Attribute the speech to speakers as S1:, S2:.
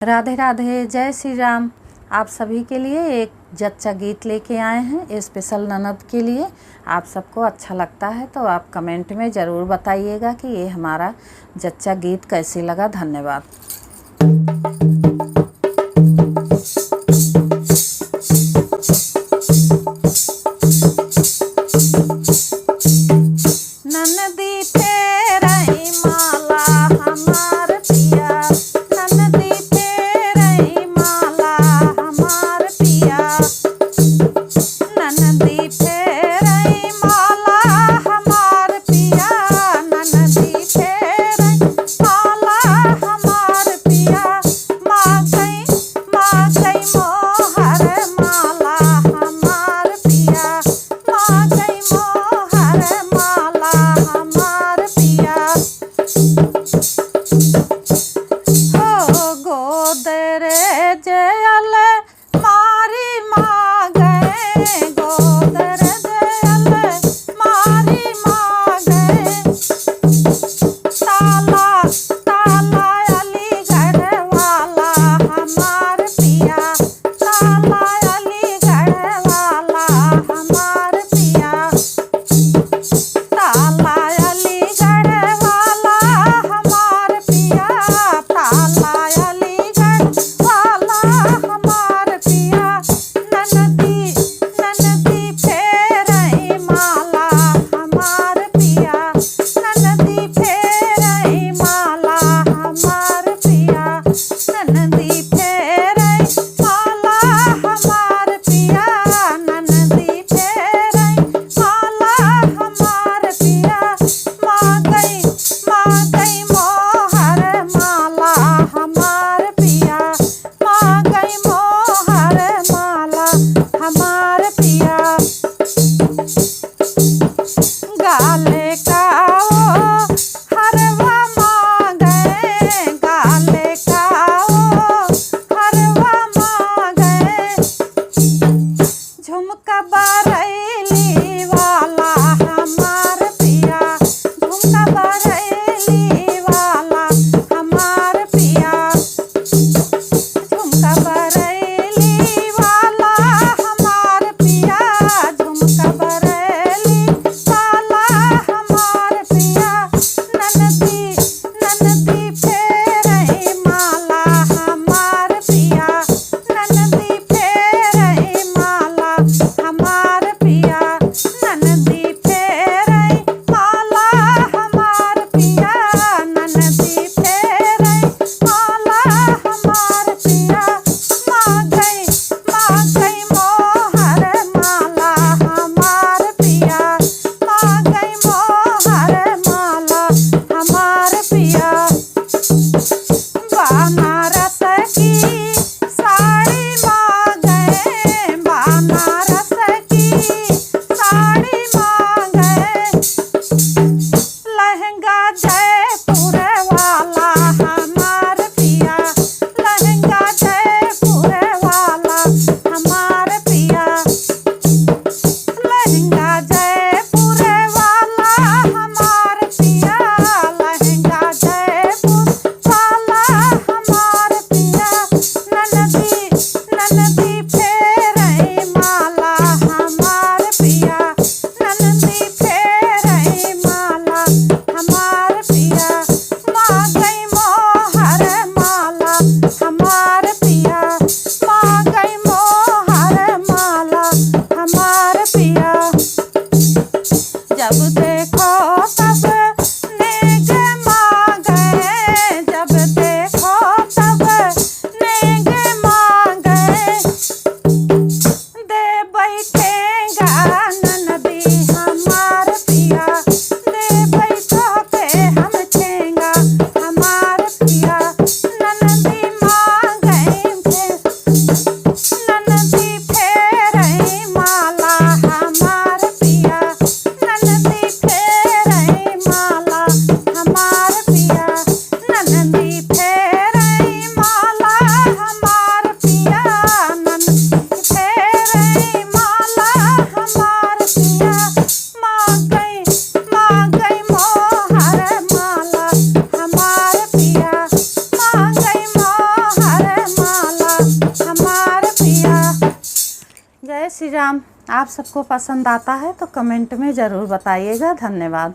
S1: राधे राधे, जय श्री राम। आप सभी के लिए एक जच्चा गीत लेके आए हैं स्पेशल ननद के लिए। आप सबको अच्छा लगता है तो आप कमेंट में ज़रूर बताइएगा कि ये हमारा जच्चा गीत कैसे लगा। धन्यवाद। ननदी फेरई माला हमार पिया, ननदी फेरई माला हमार पिया, ननदी फेरई माला हमार पिया, ननदी फेरई माला हमार पिया। श्री राम। आप सबको पसंद आता है तो कमेंट में ज़रूर बताइएगा। धन्यवाद।